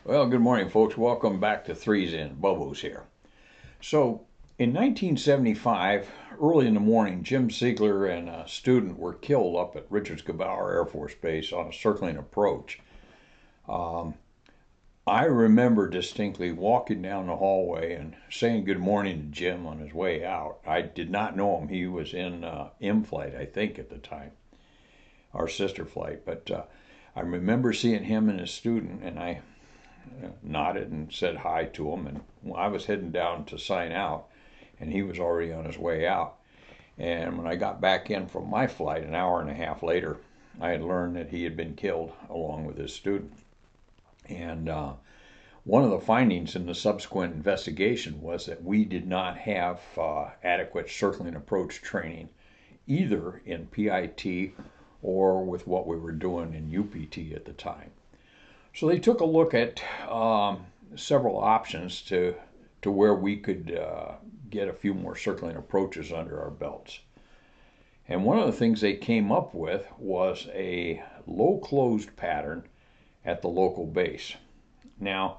Well, good morning, folks. Welcome back to Threes In. Bubbles here. So, in 1975, early in the morning, Jim Ziegler and a student were killed up at Richards-Gebaur Air Force Base on a circling approach. Um, I remember distinctly walking down the hallway and saying good morning to Jim on his way out. I did not know him. He was in M-Flight, I think, at the time, our sister flight. But I remember seeing him and his student, and I nodded and said hi to him. And I was heading down to sign out, and he was already on his way out. And when I got back in from my flight an hour and a half later, I had learned that he had been killed along with his student. And one of the findings in the subsequent investigation was that we did not have adequate circling approach training, either in PIT or with what we were doing in UPT at the time. So they took a look at several options to where we could get a few more circling approaches under our belts. And one of the things they came up with was a low closed pattern at the local base. Now,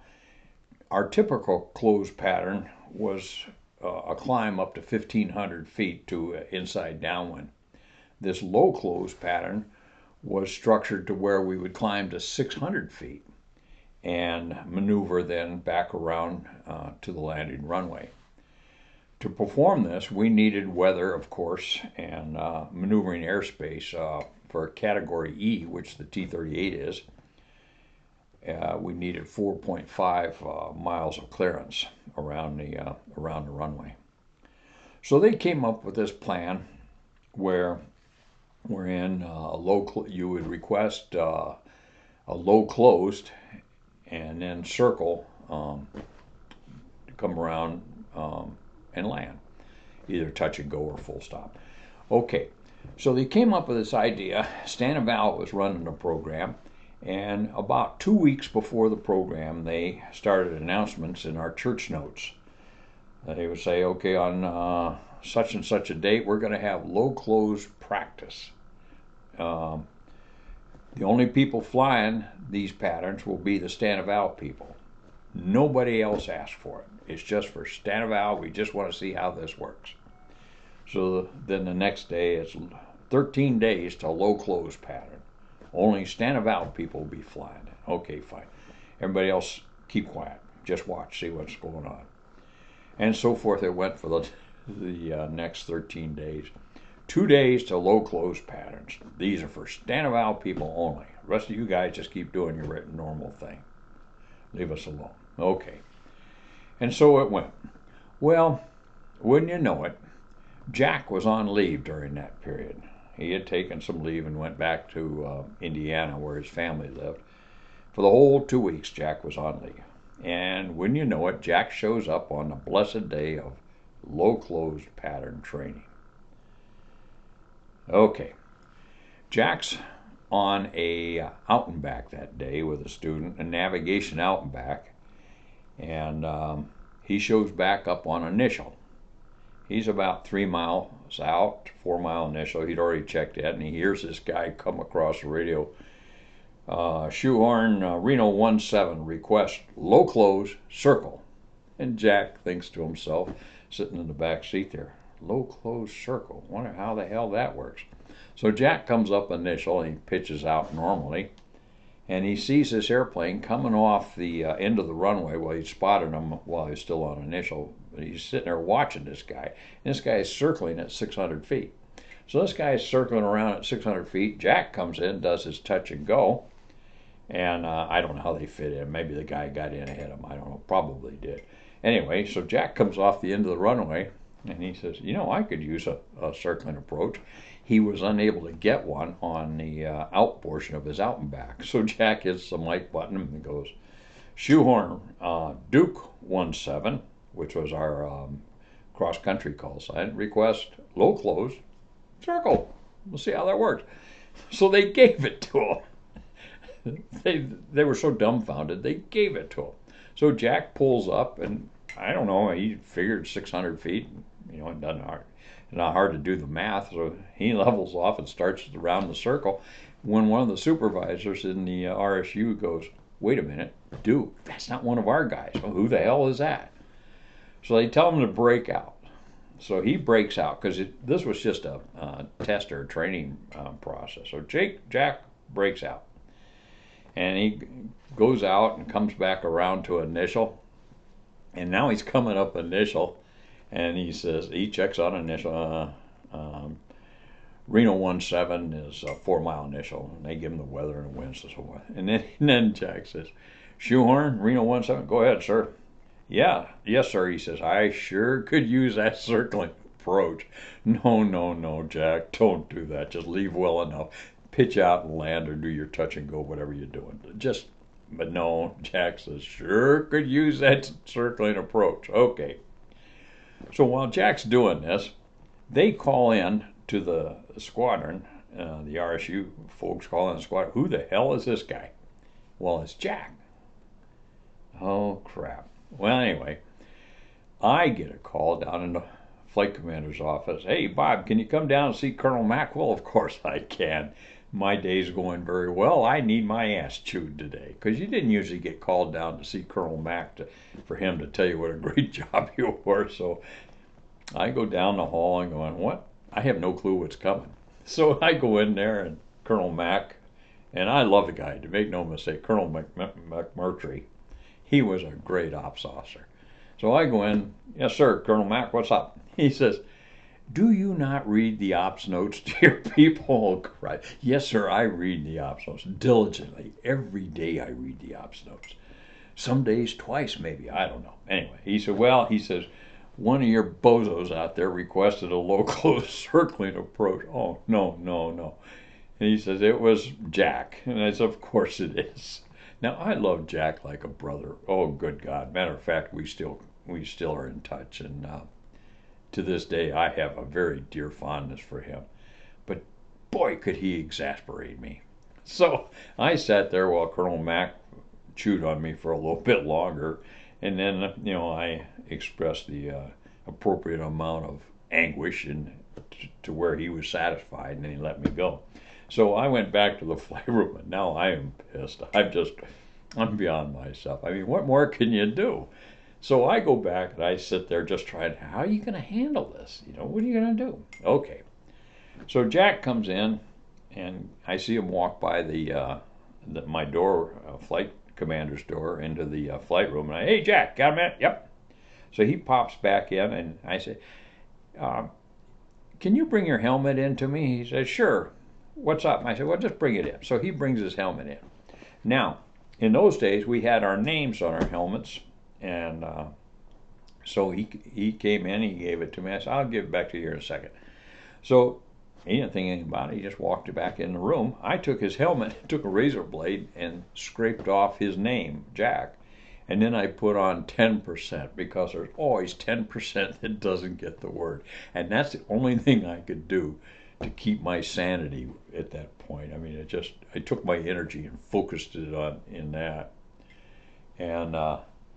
our typical closed pattern was a climb up to 1,500 feet to inside downwind. This low closed pattern was structured to where we would climb to 600 feet and maneuver then back around to the landing runway. To perform this, we needed weather, of course, and maneuvering airspace for Category E, which the T-38 is. We needed 4.5 miles of clearance around the runway. So they came up with this plan where you would request a low closed and then circle to come around and land, either touch and go or full stop. Okay, so they came up with this idea. Stanival was running the program, and about 2 weeks before the program, they started announcements in our church notes. They would say, okay, on such and such a date, we're going to have low closed practice. The only people flying these patterns will be the Stanival people. Nobody else asked for it. It's just for Stanival. We just want to see how this works. So then the next day, it's 13 days to low close pattern. Only Stanival people will be flying. Okay, fine. Everybody else, keep quiet. Just watch, see what's going on. And so forth it went for the next 13 days. 2 days to low close patterns. These are for Stanival people only. The rest of you guys just keep doing your normal thing. Leave us alone. Okay. And so it went. Well, wouldn't you know it, Jack was on leave during that period. He had taken some leave and went back to Indiana where his family lived. For the whole 2 weeks, Jack was on leave. And wouldn't you know it, Jack shows up on the blessed day of low closed pattern training. Okay, Jack's on a out and back that day with a student, a navigation out and back, and he shows back up on initial. He's about 3 miles out, 4 mile initial. He'd already checked it, and he hears this guy come across the radio. Shoehorn Reno 17 request low close circle. And Jack thinks to himself, sitting in the back seat there, low close circle. Wonder how the hell that works. So Jack comes up initial and he pitches out normally, and he sees this airplane coming off the end of the runway. Well, he spotted him while he's still on initial. He's sitting there watching this guy, and this guy is circling at 600 feet. So this guy is circling around at 600 feet. Jack comes in, does his touch and go, and I don't know how they fit in. Maybe the guy got in ahead of him. I don't know. Probably did. Anyway, so Jack comes off the end of the runway, and he says, I could use a circling approach. He was unable to get one on the out portion of his out and back. So Jack hits the mic button and goes, Shoehorn Duke 17, which was our cross-country call sign, request low close circle. We'll see how that works. So they gave it to him. They were so dumbfounded, they gave it to him. So Jack pulls up, and I don't know, he figured 600 feet. It doesn't not hard to do the math. So he levels off and starts around the circle. When one of the supervisors in the RSU goes, wait a minute, dude, that's not one of our guys. Well, who the hell is that? So they tell him to break out. So he breaks out because this was just a test or training process. So Jack breaks out, and he goes out and comes back around to initial, and now he's coming up initial, and he says he checks on initial. Reno 17 is a 4-mile initial, and they give him the weather and the winds and so forth. And then Jack says, Shoehorn, Reno 17, go ahead, sir. Yeah, yes, sir. He says, I sure could use that circling approach. No, Jack, don't do that. Just leave well enough. Pitch out and land or do your touch and go, whatever you're doing. But no, Jack says, sure could use that circling approach. Okay. So while Jack's doing this, they call in to the squadron, the RSU folks call in the squadron, who the hell is this guy? Well, it's Jack. Oh, crap. Well, anyway, I get a call down in the flight commander's office. Hey, Bob, can you come down and see Colonel Mack? Well, of course I can. My day's going very well. I need my ass chewed today. Because you didn't usually get called down to see Colonel Mack for him to tell you what a great job you were. So I go down the hall and going, what? I have no clue what's coming. So I go in there and Colonel Mack, and I love the guy, to make no mistake, Colonel McMurtry. He was a great ops officer. So I go in, yes, sir, Colonel Mack, what's up? He says, do you not read the ops notes to your people? Oh, Christ. Yes, sir, I read the ops notes diligently. Every day I read the ops notes. Some days twice, maybe. I don't know. Anyway, he says, one of your bozos out there requested a low-close circling approach. Oh, no. And he says, it was Jack. And I said, of course it is. Now, I love Jack like a brother. Oh, good God. Matter of fact, we still are in touch. And to this day, I have a very dear fondness for him. But boy, could he exasperate me. So I sat there while Colonel Mack chewed on me for a little bit longer. And then, I expressed the appropriate amount of anguish to where he was satisfied, and then he let me go. So I went back to the flight room, and now I am pissed. I'm beyond myself. I mean, what more can you do? So I go back, and I sit there just trying, how are you going to handle this? What are you going to do? Okay. So Jack comes in, and I see him walk by my door, flight commander's door, into the flight room. And hey, Jack, got a minute? Yep. So he pops back in, and I say, can you bring your helmet in to me? He says, sure. What's up? And I said, well, just bring it in. So he brings his helmet in. Now, in those days, we had our names on our helmets, and so he came in, he gave it to me. I said, I'll give it back to you in a second. So he didn't think anything about it. He just walked it back in the room. I took his helmet, took a razor blade, and scraped off his name, Jack. And then I put on 10% because there's always 10% that doesn't get the word. And that's the only thing I could do to keep my sanity at that point. I mean, I took my energy and focused it in that. And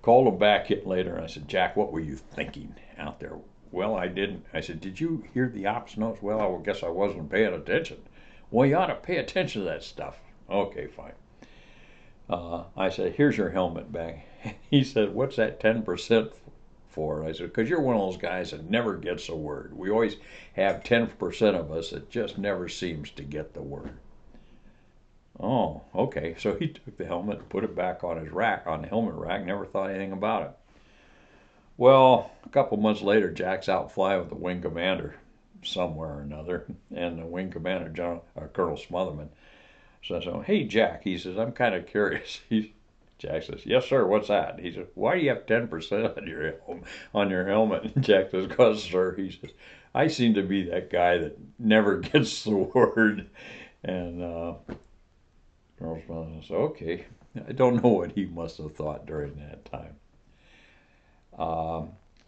called him back in later, and I said, Jack, what were you thinking out there? Well, I didn't. I said, did you hear the ops notes? Well, I guess I wasn't paying attention. Well, you ought to pay attention to that stuff. Okay, fine. I said, here's your helmet bag. He said, what's that 10% for? I said, because you're one of those guys that never gets a word. We always have 10% of us that just never seems to get the word. Oh, okay. So he took the helmet, put it back on his rack, on the helmet rack, never thought anything about it. Well, a couple months later, Jack's out flying with the wing commander somewhere or another, and the wing commander, Colonel Smotherman, says, hey, Jack, he says, I'm kind of curious. Jack says, yes, sir, what's that? He says, why do you have 10% on your helmet? And Jack says, because, sir, he says, I seem to be that guy that never gets the word. And Colonel Smotherman says, okay. I don't know what he must have thought during that time.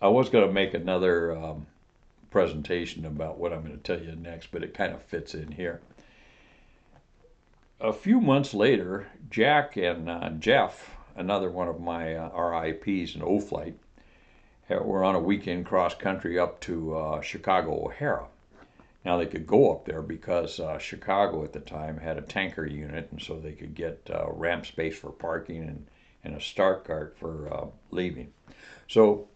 I was going to make another presentation about what I'm going to tell you next, but it kind of fits in here. A few months later, Jack and Jeff, another one of my RIPs in O-Flight, were on a weekend cross-country up to Chicago O'Hara. Now they could go up there because Chicago at the time had a tanker unit, and so they could get ramp space for parking and a start cart for leaving. So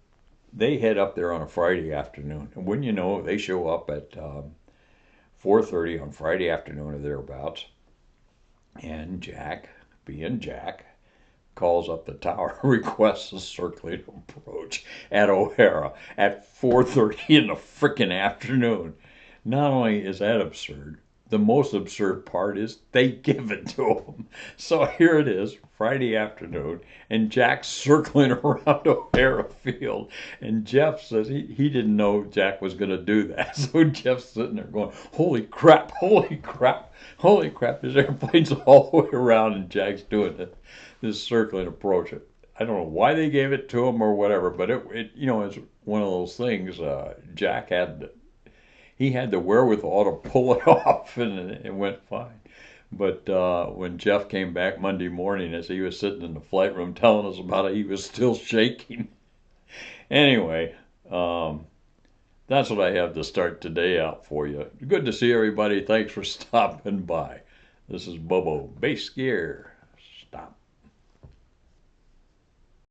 they head up there on a Friday afternoon, and wouldn't you know, they show up at 4:30 on Friday afternoon or thereabouts, and Jack, being Jack, calls up the tower, requests a circling approach at O'Hara at 4:30 in the frickin' afternoon. Not only is that absurd, the most absurd part is they give it to him. So here it is, Friday afternoon, and Jack's circling around O'Hara Field. And Jeff says he didn't know Jack was going to do that. So Jeff's sitting there going, holy crap, holy crap, holy crap. There's airplanes all the way around, and Jack's doing this circling approach. I don't know why they gave it to him or whatever, but it it's one of those things. Jack had the wherewithal to pull it off, and it went fine. But when Jeff came back Monday morning, as he was sitting in the flight room telling us about it, he was still shaking. Anyway, that's what I have to start today out for you. Good to see everybody. Thanks for stopping by. This is Bobo. Base gear. Stop.